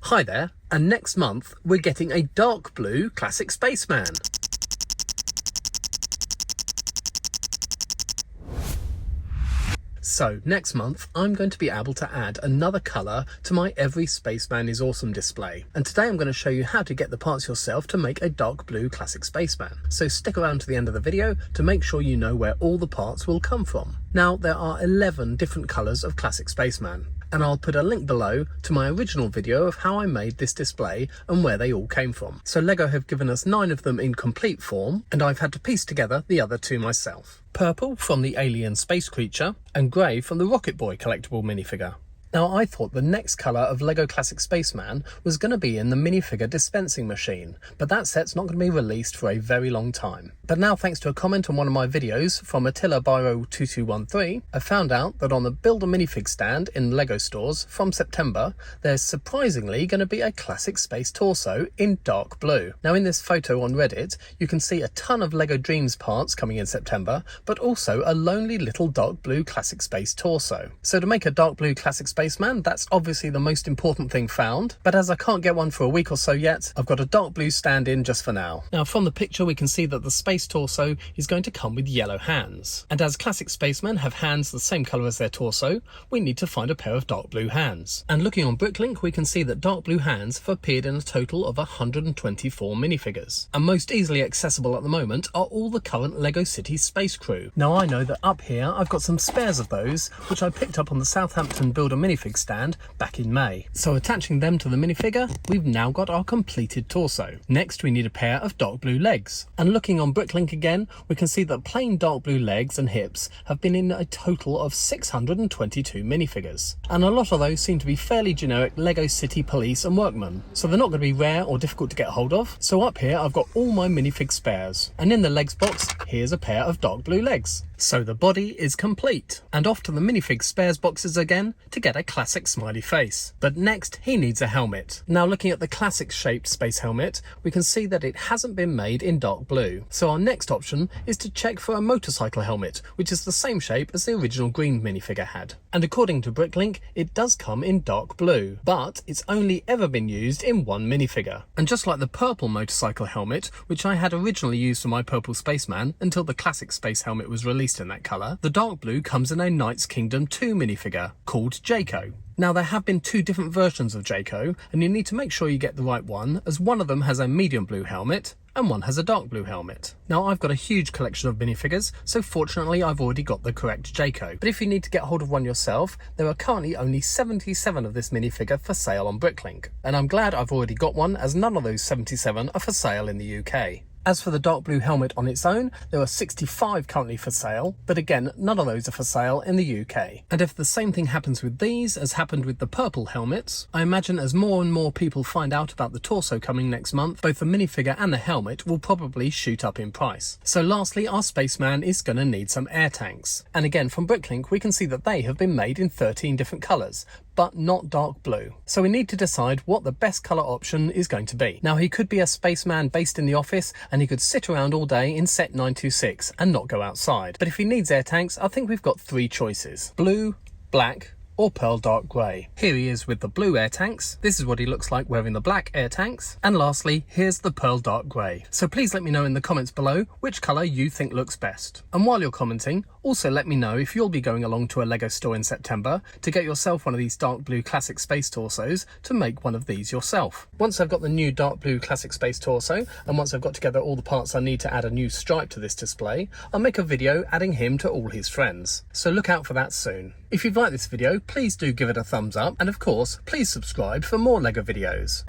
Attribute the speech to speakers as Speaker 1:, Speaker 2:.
Speaker 1: Hi there, and next month we're getting a Dark Blue Classic Spaceman. So next month I'm going to be able to add another colour to my Every Spaceman is Awesome display, and today I'm going to show you how to get the parts yourself to make a Dark Blue Classic Spaceman. So stick around to the end of the video to make sure you know where all the parts will come from. Now there are 11 different colours of Classic Spaceman, and I'll put a link below to my original video of how I made this display and where they all came from. So LEGO have given us 9 of them in complete form, and I've had to piece together the other 2 myself. Purple from the alien space creature, and grey from the Rocket Boy collectible minifigure. Now I thought the next colour of LEGO Classic Spaceman was going to be in the minifigure dispensing machine, but that set's not going to be released for a very long time. But now, thanks to a comment on one of my videos from Attila Biro 2213, I found out that on the Build a Minifig stand in LEGO stores from September, there's surprisingly going to be a Classic Space torso in dark blue. Now in this photo on Reddit, you can see a ton of LEGO Dreams parts coming in September, but also a lonely little dark blue Classic Space torso. So to make a dark blue Classic Spaceman, that's obviously the most important thing found, but as I can't get one for a week or so yet, I've got a dark blue stand-in just for now. Now from the picture we can see that the space torso is going to come with yellow hands, and as Classic Spacemen have hands the same colour as their torso, we need to find a pair of dark blue hands. And looking on Bricklink, we can see that dark blue hands have appeared in a total of 124 minifigures, and most easily accessible at the moment are all the current LEGO City space crew. Now I know that up here I've got some spares of those which I picked up on the Southampton Build a Minifig stand back in May. So attaching them to the minifigure, we've now got our completed torso. Next we need a pair of dark blue legs, and looking on Bricklink again, we can see that plain dark blue legs and hips have been in a total of 622 minifigures, and a lot of those seem to be fairly generic LEGO City police and workmen, so they're not going to be rare or difficult to get hold of. So up here I've got all my minifig spares, and in the legs box here's a pair of dark blue legs. So the body is complete, and off to the minifig spares boxes again to get a classic smiley face. But next he needs a helmet. Now looking at the classic shaped space helmet, we can see that it hasn't been made in dark blue. So our next option is to check for a motorcycle helmet, which is the same shape as the original green minifigure had. And according to Bricklink, it does come in dark blue, but it's only ever been used in one minifigure. And just like the purple motorcycle helmet, which I had originally used for my purple spaceman until the classic space helmet was released in that colour, the dark blue comes in a Knights Kingdom 2 minifigure called Jaco. Now there have been 2 different versions of Jaco, and you need to make sure you get the right one, as one of them has a medium blue helmet and one has a dark blue helmet. Now I've got a huge collection of minifigures, so fortunately I've already got the correct Jaco. But if you need to get hold of one yourself, there are currently only 77 of this minifigure for sale on Bricklink, and I'm glad I've already got one, as none of those 77 are for sale in the UK. As for the dark blue helmet on its own, there are 65 currently for sale, but again, none of those are for sale in the UK. And if the same thing happens with these as happened with the purple helmets, I imagine as more and more people find out about the torso coming next month, both the minifigure and the helmet will probably shoot up in price. So lastly, our spaceman is going to need some air tanks. And again, from Bricklink, we can see that they have been made in 13 different colours, but not dark blue. So we need to decide what the best colour option is going to be. Now he could be a spaceman based in the office, and he could sit around all day in set 926 and not go outside. But if he needs air tanks, I think we've got 3 choices: blue, black, or pearl dark grey. Here he is with the blue air tanks. This is what he looks like wearing the black air tanks. And lastly, here's the pearl dark grey. So please let me know in the comments below which colour you think looks best. And while you're commenting, also let me know if you'll be going along to a LEGO store in September to get yourself one of these dark blue classic space torsos to make one of these yourself. Once I've got the new dark blue classic space torso, and once I've got together all the parts I need to add a new stripe to this display, I'll make a video adding him to all his friends. So look out for that soon. If you've liked this video, please do give it a thumbs up, and of course, please subscribe for more LEGO videos.